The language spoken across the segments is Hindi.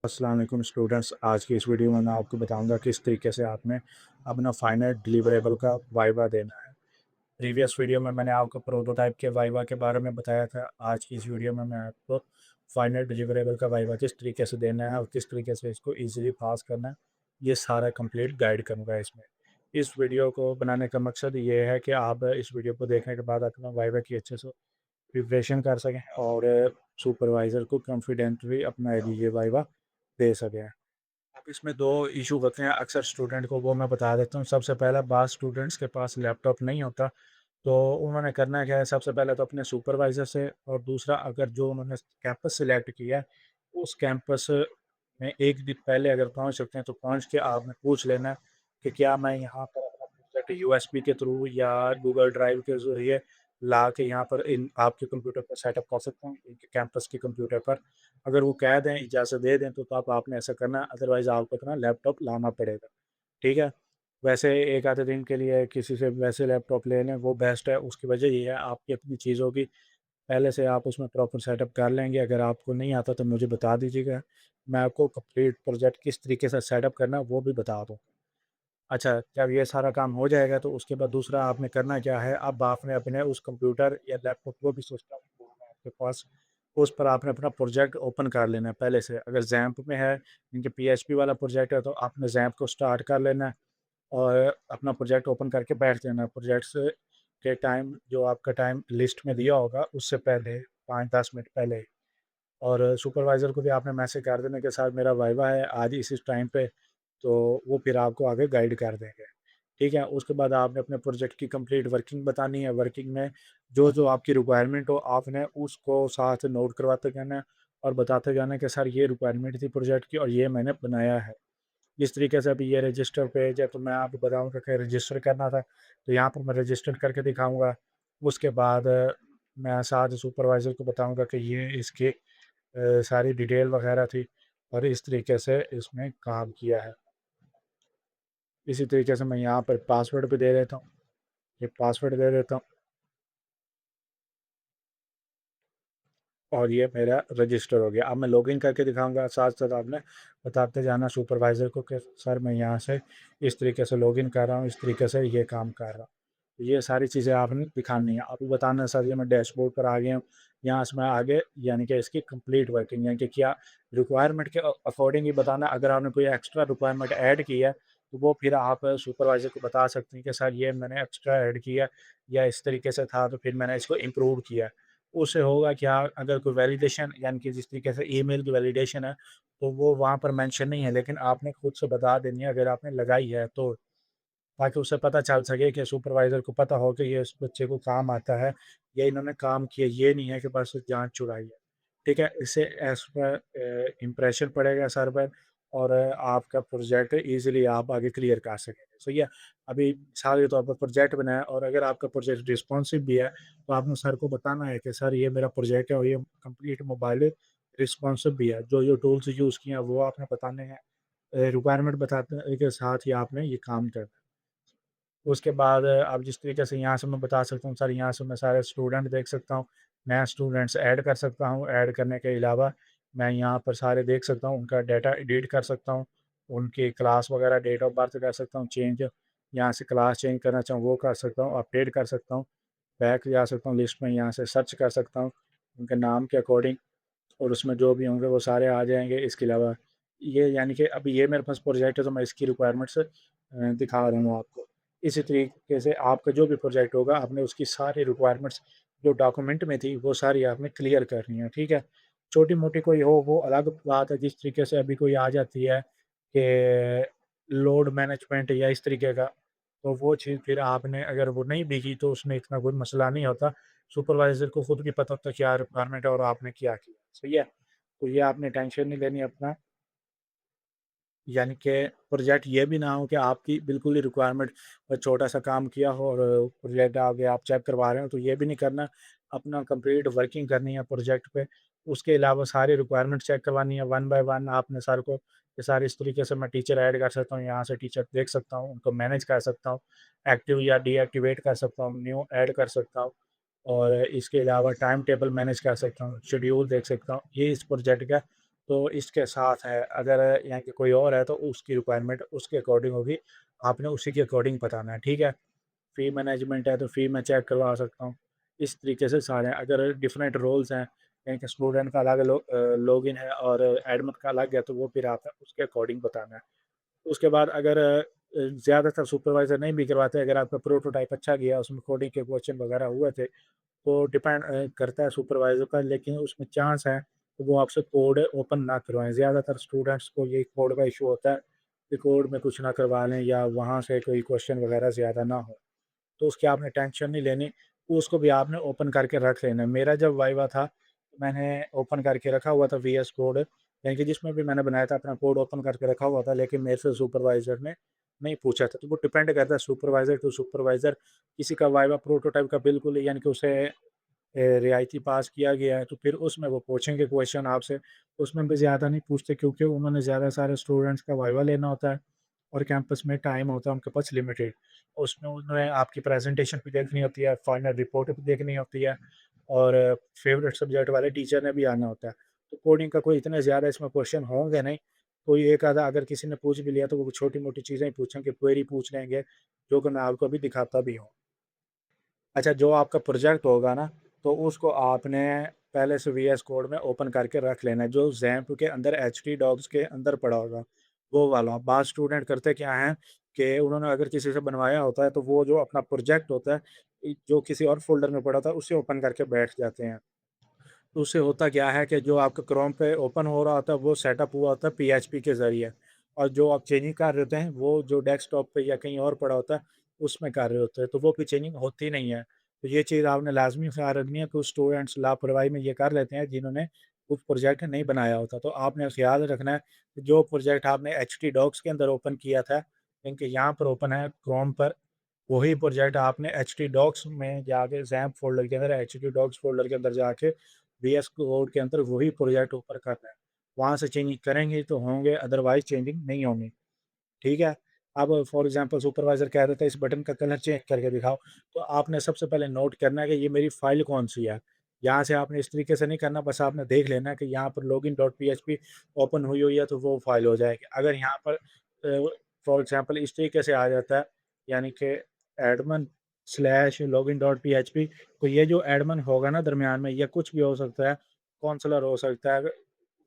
अस्सलाम वालेकुम स्टूडेंट्स। आज की इस वीडियो में मैं आपको बताऊंगा किस तरीके से आपने अपना फाइनल डिलीवरेबल का वाइवा देना है। प्रीवियस वीडियो में मैंने आपको प्रोटोटाइप के वाइवा के बारे में बताया था। आज की इस वीडियो में मैं आपको फाइनल डिलीवरेबल का वाइवा किस तरीके से देना है और किस तरीके से इसको ईजिली पास करना है, ये सारा कंप्लीट गाइड करूँगा इसमें। इस वीडियो को बनाने का मकसद ये है कि आप इस वीडियो को देखने के बाद अपना वाइवा की अच्छे से प्रिपरेशन कर सकें और सुपरवाइज़र को कॉन्फिडेंटली अपना ये वाइवा दे सकें। अब इसमें 2 इशू होते हैं अक्सर स्टूडेंट को, वो मैं बता देता हूँ। सबसे पहला, बाज़ स्टूडेंट्स के पास लैपटॉप नहीं होता, तो उन्होंने करना क्या है, सबसे पहले तो अपने सुपरवाइज़र से, और दूसरा, अगर जो उन्होंने कैंपस सिलेक्ट किया है, उस कैंपस में 1 दिन पहले अगर पहुँच सकते हैं, तो पहुँच के आपने पूछ लेना है कि क्या मैं यहाँ पर अपना प्रोजेक्ट यूएसबी के थ्रू या गूगल ड्राइव के ज़रिए ला के यहाँ पर इन आपके कंप्यूटर पर सेटअप कर सकता हूँ, इनके कैंपस के कंप्यूटर पर। अगर वो कह दें, इजाज़त दे दें, तो आप आपने ऐसा करना है, अदरवाइज़ आपको अपना लैपटॉप लाना पड़ेगा। ठीक है? वैसे 1 आधे दिन के लिए किसी से वैसे लैपटॉप ले लें, वो बेस्ट है। उसकी वजह ये है, आपकी अपनी चीज़ों की पहले से आप उसमें प्रॉपर सेटअप कर लेंगे। अगर आपको नहीं आता तो मुझे बता दीजिएगा, मैं आपको कंप्लीट प्रोजेक्ट किस तरीके से सेटअप करना है वो भी बता दूँ। अच्छा, जब ये सारा काम हो जाएगा तो उसके बाद दूसरा आपने करना क्या है, अब आपने अपने उस कंप्यूटर या लैपटॉप को भी सिस्टम होगा आपके पास, उस पर आपने अपना प्रोजेक्ट ओपन कर लेना है पहले से। अगर ज़ैम्प में है, इनके पीएचपी वाला प्रोजेक्ट है, तो आपने ज़ैम्प को स्टार्ट कर लेना है और अपना प्रोजेक्ट ओपन करके बैठ जाना है। प्रोजेक्ट्स के टाइम, जो आपका टाइम लिस्ट में दिया होगा, उससे पहले 5-10 मिनट पहले। और सुपरवाइज़र को भी आपने मैसेज कर देना कि सर मेरा वाइवा है आज इस टाइम पे, तो वो फिर आपको आगे गाइड कर देंगे। ठीक है? उसके बाद आपने अपने प्रोजेक्ट की कंप्लीट वर्किंग बतानी है। वर्किंग में जो-जो आपकी रिक्वायरमेंट हो, आपने उसको साथ नोट करवाते जाना है और बताते जाना है कि सर ये रिक्वायरमेंट थी प्रोजेक्ट की और ये मैंने बनाया है। जिस तरीके से अभी ये रजिस्टर पेज है, तो मैं आपको बताऊँगा कि रजिस्टर करना था, तो यहाँ पर मैं रजिस्टर करके दिखाऊँगा। उसके बाद मैं साथ सुपरवाइज़र को बताऊँगा कि ये इसकी सारी डिटेल वगैरह थी और इस तरीके से इसमें काम किया है। इसी तरीके से मैं यहाँ पर पासवर्ड भी दे देता हूँ। ये पासवर्ड दे देता हूँ और ये मेरा रजिस्टर हो गया। अब मैं लॉगिन करके दिखाऊँगा, साथ-साथ आपने बताते जाना सुपरवाइज़र को कि सर मैं यहाँ से इस तरीके से लॉगिन कर रहा हूँ, इस तरीके से ये काम कर रहा हूँ। तो ये सारी चीज़ें आपने दिखानी है। अभी बताना सर ये मैं डैशबोर्ड पर आ गया हूँ, यहाँ से मैं आगे यानी कि इसकी कंप्लीट वर्किंग यानी कि क्या रिक्वायरमेंट के अकॉर्डिंग ही बताना। अगर आपने कोई एक्स्ट्रा रिक्वायरमेंट ऐड की है, तो वो फिर आप सुपरवाइज़र को बता सकते हैं कि सर ये मैंने एक्स्ट्रा ऐड किया या इस तरीके से था, तो फिर मैंने इसको इम्प्रूव किया। उससे होगा क्या, अगर कोई वैलिडेशन यानी कि जिस तरीके से ईमेल की वैलिडेशन है, तो वो वहाँ पर मेंशन नहीं है, लेकिन आपने खुद से बता देनी है अगर आपने लगाई है तो, ताकि उसे पता चल सके कि सुपरवाइज़र को पता हो कि ये इस बच्चे को काम आता है या इन्होंने काम किया, ये नहीं है कि बस जाँच छुड़ाई है। ठीक है? इससे एज़ पर इम्प्रेशन पड़ेगा सर पर और आपका प्रोजेक्ट ईज़िली आप आगे क्लियर कर सकेंगे। सही है? अभी मिसाल के तौर पर प्रोजेक्ट बनाया और अगर आपका प्रोजेक्ट रिस्पॉन्सिव भी है, तो आपने सर को बताना है कि सर ये मेरा प्रोजेक्ट है और ये कंप्लीट मोबाइल रिस्पॉन्सिव भी है। जो-जो टूल्स यूज़ किए हैं वो आपने बताने हैं। रिक्वायरमेंट बताने के साथ ही आपने ये काम करना है। उसके बाद अब जिस तरीके से यहाँ से मैं बता सकता हूँ सर, यहाँ से मैं सारे स्टूडेंट देख सकता हूँ, नया स्टूडेंट्स ऐड कर सकता हूँ। ऐड करने के अलावा मैं यहाँ पर सारे देख सकता हूँ, उनका डाटा एडिट कर सकता हूँ, उनकी क्लास वगैरह डेट ऑफ बर्थ कर सकता हूँ चेंज, यहाँ से क्लास चेंज करना चाहूँ वो कर सकता हूँ, अपडेट कर सकता हूँ, बैक जा सकता हूँ लिस्ट में, यहाँ से सर्च कर सकता हूँ उनके नाम के अकॉर्डिंग और उसमें जो भी होंगे वो सारे आ जाएँगे। इसके अलावा ये यानी कि अभी ये मेरे पास प्रोजेक्ट है, तो मैं इसकी रिक्वायरमेंट्स दिखा रहा हूँ आपको। इसी तरीके से आपका जो भी प्रोजेक्ट होगा, आपने उसकी सारी रिक्वायरमेंट्स जो डॉक्यूमेंट में थी, वो सारी आपने क्लियर करनी है, ठीक है? छोटी-मोटी कोई हो वो अलग बात है, जिस तरीके से अभी कोई आ जाती है कि लोड मैनेजमेंट या इस तरीके का, तो वो चीज़ फिर आपने अगर वो नहीं भी की, तो उसमें इतना कोई मसला नहीं होता। सुपरवाइज़र को खुद भी पता होता है क्या रिक्वायरमेंट है और आपने क्या किया, सही है? तो ये आपने टेंशन नहीं लेनी अपना, यानी कि प्रोजेक्ट ये भी ना हो कि आपकी बिल्कुल ही रिक्वायरमेंट छोटा-सा काम किया हो और प्रोजेक्ट आगे आप चेक करवा रहे हो, तो ये भी नहीं करना। अपना कंप्लीट वर्किंग करनी है प्रोजेक्ट पे। उसके अलावा सारी रिक्वायरमेंट चेक करवानी है वन बाय वन आपने सर को, कि सर इस तरीके से मैं टीचर ऐड कर सकता हूँ, यहाँ से टीचर देख सकता हूँ, उनको मैनेज कर सकता हूँ, एक्टिव या डीएक्टिवेट कर सकता हूँ, न्यू ऐड कर सकता हूँ और इसके अलावा टाइम टेबल मैनेज कर सकता हूँ, शेड्यूल देख सकता हूँ। ये इस प्रोजेक्ट का तो इसके साथ है, अगर यहाँ के कोई और है तो उसकी रिक्वायरमेंट उसके अकॉर्डिंग होगी, आपने उसी के अकॉर्डिंग बताना है, ठीक है? फ़ी मैनेजमेंट है तो फ़ी मैं चेक करवा सकता हूँ। इस तरीके से सारे हैं, अगर डिफरेंट रोल्स हैं, कहीं के स्टूडेंट का अलग लॉगिन है और एडमिन का अलग है, तो वो फिर आपने उसके अकॉर्डिंग बताना है। उसके बाद अगर ज़्यादातर सुपरवाइज़र नहीं भी करवाते, अगर आपका प्रोटोटाइप अच्छा गया, उसमें कोडिंग के क्वेश्चन वगैरह हुए थे, तो डिपेंड करता है सुपरवाइज़र पर, लेकिन उसमें चांस है कि वो आपसे कोड ओपन ना करवाएँ। ज़्यादातर स्टूडेंट्स को ये कोड का इश्यू होता है कि कोड में कुछ ना करवा लें या वहाँ से कोई क्वेश्चन वगैरह ज़्यादा ना हो। तो उसकी आपने टेंशन नहीं लेनी, उसको भी आपने ओपन करके रख लेना है। मेरा जब वाइवा था, मैंने ओपन करके रखा हुआ था वीएस कोड, यानी कि जिसमें भी मैंने बनाया था अपना कोड ओपन करके रखा हुआ था, लेकिन मेरे से सुपरवाइज़र ने नहीं पूछा था। तो वो डिपेंड करता है सुपरवाइज़र टू सुपरवाइज़र, किसी का वाइवा प्रोटोटाइप का बिल्कुल यानी कि उसे रियायती पास किया गया है, तो फिर उसमें वो पूछेंगे क्वेश्चन आपसे। उसमें भी ज़्यादा नहीं पूछते क्योंकि उन्होंने ज़्यादा सारे स्टूडेंट्स का वाइवा लेना होता है और कैंपस में टाइम होता है उनके पास लिमिटेड। उसमें उन्हें आपकी प्रेज़ेंटेशन भी देखनी होती है, फाइनल रिपोर्ट भी देखनी होती है और फ़ेवरेट सब्जेक्ट वाले टीचर ने भी आना होता है। तो कोडिंग का कोई इतने ज़्यादा इसमें क्वेश्चन होंगे नहीं, कोई एक आधा अगर किसी ने पूछ भी लिया तो वो छोटी-मोटी चीज़ें ही पूछेंगे, क्वेरी पूछ लेंगे, जो कि मैं आपको अभी दिखाता भी हूँ। अच्छा, जो आपका प्रोजेक्ट होगा ना, तो उसको आपने पहले से वीएस कोड में ओपन करके रख लेना है, जो ज़ैम्प के अंदर एचटीडॉक्स के अंदर पड़ा होगा, वो वाला। बाज़ स्टूडेंट करते क्या हैं कि उन्होंने अगर किसी से बनवाया होता है, तो वो जो अपना प्रोजेक्ट होता है, जो किसी और फ़ोल्डर में पड़ा होता है, उसे ओपन करके बैठ जाते हैं। तो उससे होता क्या है कि जो आपका क्रोम पे ओपन हो रहा होता है, वो सेटअप हुआ होता है पीएचपी के ज़रिए, और जो आप चेंजिंग कर रहे होते हैं, वो जो डेस्कटॉप पे या कहीं और पड़ा होता है, उसमें कर रहे होते हैं, तो वो भी चेंजिंग होती नहीं है। तो ये चीज़ आपने लाज़मी ख़्याल रखनी है, कुछ स्टूडेंट्स लापरवाही में ये कर लेते हैं, जिन्होंने वो प्रोजेक्ट नहीं बनाया होता। तो आपने ख़्याल रखना है कि जो प्रोजेक्ट आपने एचटी डॉक्स के अंदर ओपन किया था, इनके यहाँ पर ओपन है क्रोम पर, वही प्रोजेक्ट आपने एचटी डॉक्स में जाके ज़ैम्प फ़ोल्डर के अंदर, एचटी डॉक्स फ़ोल्डर के अंदर जाके वीएस कोड के अंदर वही प्रोजेक्ट ऊपर करना है। वहाँ से चेंजिंग करेंगे तो होंगे, अदरवाइज़ चेंजिंग नहीं होंगी, ठीक है? अब फॉर एग्ज़ाम्पल सुपरवाइज़र कह देता है इस बटन का कलर चेंज करके दिखाओ, तो आपने सबसे पहले नोट करना है कि ये मेरी फ़ाइल कौन-सी है। यहाँ से आपने इस तरीके से नहीं करना, बस आपने देख लेना है कि यहाँ पर लॉगिन डॉट पीएचपी ओपन हुई हुई है, तो वो फ़ाइल हो जाएगी। अगर यहाँ पर फॉर एग्ज़ाम्पल इस तरीके से आ जाता है, यानी कि admin slash login dot PHP, तो ये जो एडमिन होगा ना दरमियान में, ये कुछ भी हो सकता है, काउंसलर हो सकता है,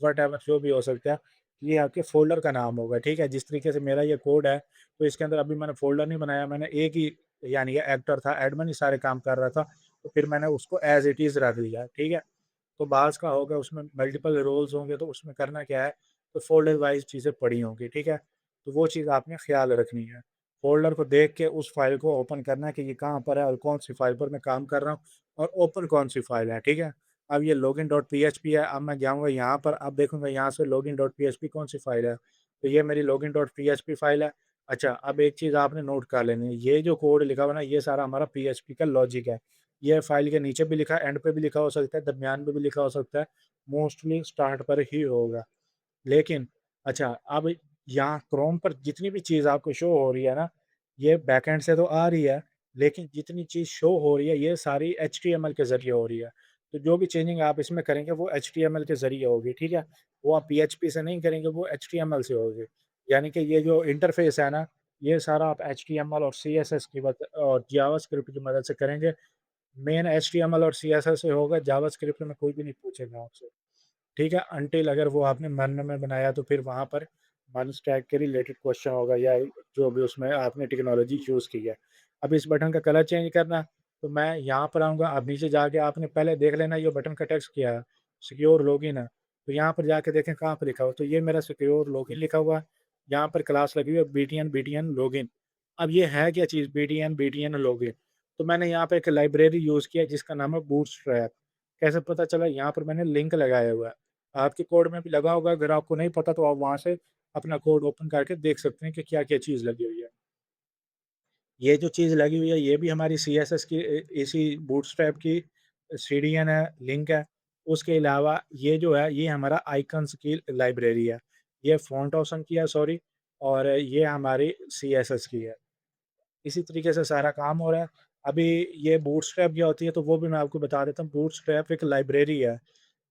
व्हाटएवर जो भी हो सकता है, ये आपके फ़ोल्डर का नाम होगा, ठीक है? जिस तरीके से मेरा ये कोड है, तो इसके अंदर अभी मैंने फ़ोल्डर नहीं बनाया, मैंने एक ही यानी ये एक्टर था, एडमिन ही सारे काम कर रहा था, तो फिर मैंने उसको एज़ इट इज़ रख दिया, ठीक है? तो बाज़ का होगा उसमें मल्टीपल रोल्स होंगे, तो उसमें करना क्या है, तो फ़ोल्डर वाइज़ चीज़ें पड़ी होंगी, ठीक है? तो वो चीज़ आपने ख़्याल रखनी है। फ़ोल्डर को देख के उस फ़ाइल को ओपन करना है कि ये कहाँ पर है और कौन-सी फ़ाइल पर मैं काम कर रहा हूँ और ओपन कौन-सी फ़ाइल है, ठीक है? अब ये लॉगिन डॉट पीएचपी है, अब मैं जाऊँगा यहाँ पर, अब देखूँगा यहाँ से लॉगिन डॉट पीएचपी कौन-सी फ़ाइल है, तो ये मेरी लॉगिन डॉट पीएचपी फ़ाइल है। अच्छा, अब एक चीज़ आपने नोट कर लेनी है, ये जो कोड लिखा हुआ है ना, ये सारा हमारा पीएचपी का लॉजिक है। ये फ़ाइल के नीचे भी लिखा है, एंड पे भी लिखा हो सकता है, दरमियान में भी लिखा हो सकता है, मोस्टली स्टार्ट पर ही होगा। लेकिन अच्छा, अब यहाँ क्रोम पर जितनी भी चीज़ आपको शो हो रही है ना, ये बैकएंड से तो आ रही है, लेकिन जितनी चीज़ शो हो रही है, ये सारी एचटीएमएल के ज़रिए हो रही है। तो जो भी चेंजिंग आप इसमें करेंगे, वो एचटीएमएल के ज़रिए होगी, ठीक है? वो आप पीएचपी से नहीं करेंगे, वो एचटीएमएल से होगी। यानी कि ये जो इंटरफ़ेस है ना, ये सारा आप एचटीएमएल और सीएसएस की मद और जावास्क्रिप्ट की मदद से करेंगे। मेन एचटीएमएल और सीएसएस से होगा, जावास्क्रिप्ट में कोई भी नहीं पूछेगा आपसे। ठीक है, अनटिल अगर वो आपने मन में बनाया तो फिर वहाँ पर मन स्टैक के रिलेटेड क्वेश्चन होगा या जो भी उसमें आपने टेक्नोलॉजी चूज़ की है। अब इस बटन का कलर चेंज करना है, तो मैं यहाँ पर आऊँगा, अब नीचे जाके आपने पहले देख लेना ये बटन का टेक्स्ट क्या है, सिक्योर लॉगिन है। तो यहाँ पर जाके देखें कहाँ पे लिखा हुआ है, तो ये मेरा सिक्योर लॉगिन लिखा हुआ है। यहाँ पर क्लास लगी हुई है बीटीएन लॉगिन। अब ये है क्या चीज़ बीटीएन लॉगिन? तो मैंने यहाँ पे एक लाइब्रेरी यूज़ किया जिसका नाम है बूटस्ट्रैप। कैसे पता चला? यहाँ पर मैंने लिंक लगाया हुआ है। आपके कोड में भी लगा होगा, अगर आपको नहीं पता तो आप वहाँ से अपना कोड ओपन करके देख सकते हैं कि क्या-क्या चीज़ लगी हुई है। ये जो चीज़ लगी हुई है, ये भी हमारी सीएसएस की इसी बूटस्ट्रैप की सीडीएन है, लिंक है। उसके अलावा ये जो है, ये हमारा आइकन्स की लाइब्रेरी है। ये फ़ॉन्ट ऑप्शन की है, सॉरी, और ये हमारी सीएसएस की है। इसी तरीके से सारा काम हो रहा है। अभी ये बूटस्ट्रैप क्या होती है, तो वो भी मैं आपको बता देता हूँ। बूटस्ट्रैप एक लाइब्रेरी है।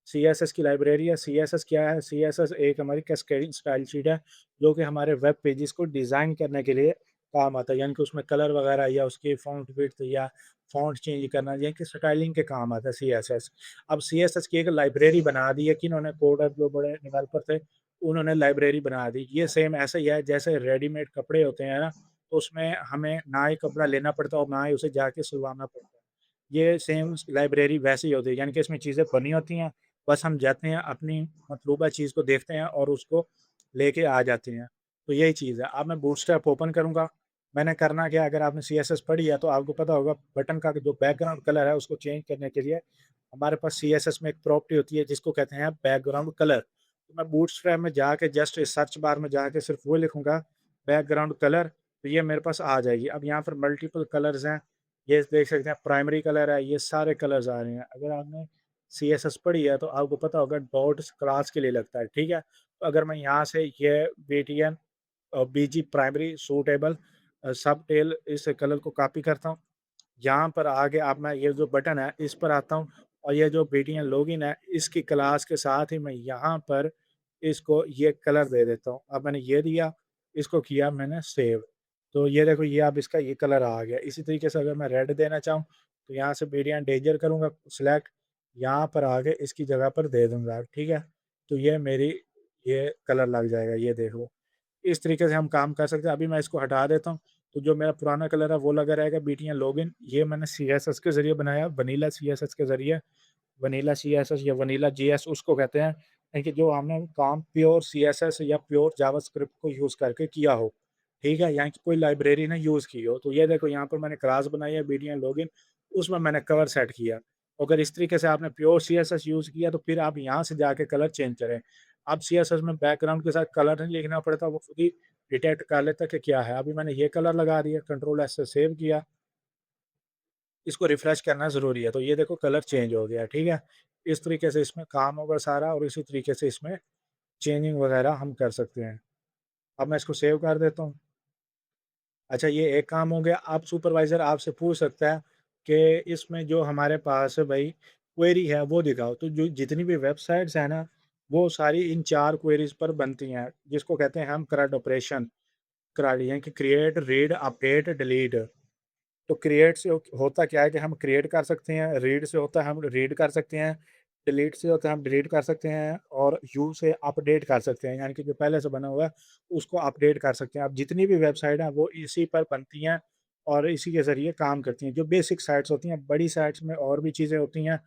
सीएसएस की लाइब्रेरी है। सीएसएस क्या है? सीएसएस एक हमारी कैस्केडिंग स्टाइल शीट है, जो कि हमारे वेब पेजेस को डिज़ाइन करने के लिए काम आता है। यानी कि उसमें कलर वगैरह या उसकी फ़ॉन्ट विड्थ या फ़ॉन्ट चेंज करना, यानी कि स्टाइलिंग के काम आता है सीएसएस। अब सीएसएस की एक लाइब्रेरी बना दी है, किन्होंने कोडर जो बड़े डेवलपर थे, उन्होंने लाइब्रेरी बना दी। ये सेम ऐसा ही है जैसे रेडीमेड कपड़े होते हैं ना, तो उसमें हमें ना ही कपड़ा लेना पड़ता और ना ही उसे जाके सिलवाना पड़ता है। ये सेम लाइब्रेरी वैसी ही होती है, यानी कि इसमें चीज़ें बनी होती हैं, बस हम जाते हैं, अपनी मतलूबा चीज़ को देखते हैं और उसको लेके आ जाते हैं। तो यही चीज़ है। अब मैं बूटस्ट्रैप ओपन करूँगा, मैंने करना क्या है, अगर आपने सीएसएस पढ़ी है तो आपको पता होगा बटन का जो बैकग्राउंड कलर है उसको चेंज करने के लिए हमारे पास सीएसएस में एक प्रॉपर्टी होती है जिसको कहते हैं बैकग्राउंड कलर। तो मैं बूटस्ट्रैप में जाके जस्ट सर्च बार में जाके सिर्फ वो लिखूँगा बैकग्राउंड कलर, तो ये मेरे पास आ जाएगी। अब यहाँ पर मल्टीपल कलर्स हैं, ये देख सकते हैं प्राइमरी कलर है, ये सारे कलर्स आ रहे हैं। अगर आपने सीएसएस पढ़ी है तो आपको पता होगा डॉट्स क्लास के लिए लगता है, ठीक है? तो अगर मैं यहाँ से ये बीटीएन बीजी प्राइमरी सूटेबल सब टेल इस कलर को कॉपी करता हूँ। यहाँ पर आगे अब मैं ये जो बटन है इस पर आता हूँ और ये जो बीटीएन लॉगिन है इसकी क्लास के साथ ही मैं यहाँ पर इसको ये कलर दे देता हूँ। अब मैंने ये दिया, इसको किया मैंने सेव, तो ये देखो ये अब इसका ये कलर आ गया। इसी तरीके से अगर मैं रेड देना चाहूँ तो यहाँ से बीटीएन डेंजर करूँगा सिलेक्ट, यहाँ पर आगे इसकी जगह पर दे दूँगा, ठीक है? तो ये मेरी ये कलर लग जाएगा, ये देखो। इस तरीके से हम काम कर सकते हैं। अभी मैं इसको हटा देता हूँ, तो जो मेरा पुराना कलर है वो लगा रहेगा बीटीएन लॉगिन। ये मैंने सीएसएस के ज़रिए बनाया, वनीला सीएसएस के ज़रिए। वनीला सीएसएस या वनीला जेएस उसको कहते हैं, कि जो हमने काम प्योर सीएसएस या प्योर जावास्क्रिप्ट को यूज़ करके किया हो, ठीक है? यानी कि कोई लाइब्रेरी ने यूज़ की हो। तो ये देखो यहाँ पर मैंने क्लास बनाई है बीटीएन लॉगिन, उसमें मैंने कलर सेट किया। अगर इस तरीके से आपने प्योर सीएसएस यूज़ किया तो फिर आप यहाँ से जाके कलर चेंज करें। अब सीएसएस में बैकग्राउंड के साथ कलर नहीं लिखना पड़ता, वो खुद ही डिटेक्ट कर लेता है कि क्या है। अभी मैंने ये कलर लगा दिया, कंट्रोल एस से सेव किया, इसको रिफ्रेश करना ज़रूरी है, तो ये देखो कलर चेंज हो गया, ठीक है? इस तरीके से इसमें काम होगा सारा और इसी तरीके से इसमें चेंजिंग वगैरह हम कर सकते हैं। अब मैं इसको सेव कर देता हूँ। अच्छा, ये एक काम हो गया। अब सुपरवाइज़र आपसे पूछ सकता है कि इसमें जो हमारे पास भाई क्वेरी है वो दिखाओ। तो जो जितनी भी वेबसाइट्स हैं ना, वो सारी इन 4 क्वेरीज़ पर बनती हैं, जिसको कहते हैं हम CRUD ऑपरेशन। CRUD यानी कि क्रिएट, रीड, अपडेट, डिलीट। तो क्रिएट से होता क्या है कि हम क्रिएट कर सकते हैं, रीड से होता है हम रीड कर सकते हैं, डिलीट से होता है हम डिलीट कर सकते हैं और यू से अपडेट कर सकते हैं, यानी कि जो पहले से बना हुआ है उसको अपडेट कर सकते हैं। अब जितनी भी वेबसाइट हैं वो इसी पर बनती हैं और इसी के ज़रिए काम करती हैं। जो बेसिक साइट्स होती हैं, बड़ी साइट्स में और भी चीज़ें होती हैं,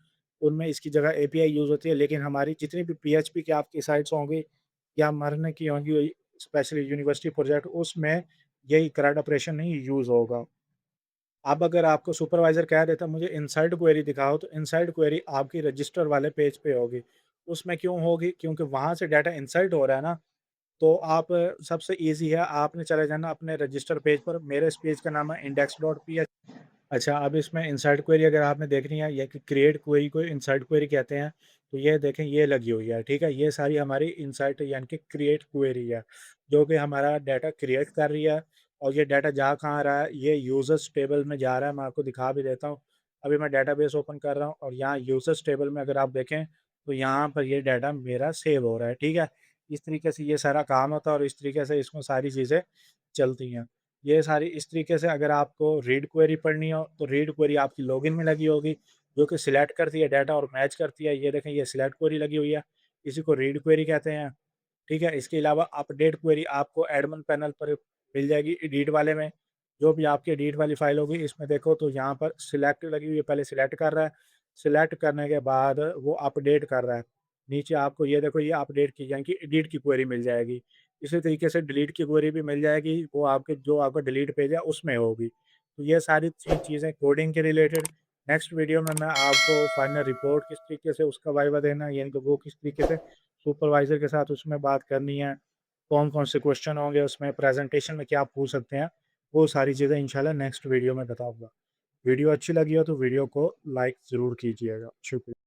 उनमें इसकी जगह एपीआई यूज़ होती है, लेकिन हमारी जितनी भी पीएचपी की आपकी साइट्स होंगी या मरने की होंगी, स्पेशली यूनिवर्सिटी प्रोजेक्ट, उसमें यही CRUD ऑपरेशन नहीं यूज़ होगा। अब अगर आपको सुपरवाइज़र कह देता मुझे इनसाइड क्वेरी दिखाओ, तो इनसाइड क्वेरी आपकी रजिस्टर वाले पेज पे होगी। उसमें क्यों होगी? क्योंकि वहाँ से डाटा इनसाइड हो रहा है ना, तो आप सबसे ईज़ी है, आपने चले जाना अपने रजिस्टर पेज पर। मेरे इस पेज का नाम है index.php। अच्छा, अब इसमें इनसाइड क्वेरी अगर आपने देखनी है या कि क्रिएट क्वेरी को इनसाइड क्वेरी कहते हैं, तो ये देखें ये लगी हुई है, ठीक है? ये सारी हमारी इनसाइड यानी कि क्रिएट क्वेरी है, जो कि हमारा डाटा क्रिएट कर रही है और ये डाटा जा कहाँ रहा है, ये यूज़र्स टेबल में जा रहा है। मैं आपको दिखा भी देता हूँ। अभी मैं डेटाबेस ओपन कर रहा हूँ और यहाँ यूज़र्स टेबल में अगर आप देखें, तो यहाँ पर ये डाटा मेरा सेव हो रहा है, ठीक है? इस तरीके से ये सारा काम होता है और इस तरीके से इसमें सारी चीज़ें चलती हैं। ये सारी इस तरीके से अगर आपको रीड क्वेरी पढ़नी हो, तो रीड क्वेरी आपकी लॉगिन में लगी होगी, जो कि सिलेक्ट करती है डाटा और मैच करती है। ये देखें ये सिलेक्ट क्वेरी लगी हुई है, इसी को रीड क्वेरी कहते हैं, ठीक है? इसके अलावा अपडेट क्वेरी आपको एडमिन पैनल पर मिल जाएगी एडिट वाले में। जो भी आपकी एडिट वाली फ़ाइल होगी इसमें देखो तो यहाँ पर सिलेक्ट लगी हुई है, पहले सिलेक्ट कर रहा है, सिलेक्ट करने के बाद वो अपडेट कर रहा है। नीचे आपको ये देखो ये अपडेट की यानी कि एडिट की क्वेरी मिल जाएगी। इसी तरीके से डिलीट की क्वेरी भी मिल जाएगी, वो आपके जो आपका डिलीट पेज है उसमें होगी। तो ये सारी चीज़ें कोडिंग के रिलेटेड। नेक्स्ट वीडियो में मैं आपको फाइनल रिपोर्ट किस तरीके से उसका वाइवा देना है, यानी कि वो किस तरीके से सुपरवाइज़र के साथ उसमें बात करनी है, कौन-कौन से क्वेश्चन होंगे उसमें, प्रेज़ेंटेशन में क्या पूछ सकते हैं, वो सारी चीज़ें इंशाल्लाह नेक्स्ट वीडियो में बताऊँगा। वीडियो अच्छी लगी हो तो वीडियो को लाइक ज़रूर कीजिएगा। शुक्रिया।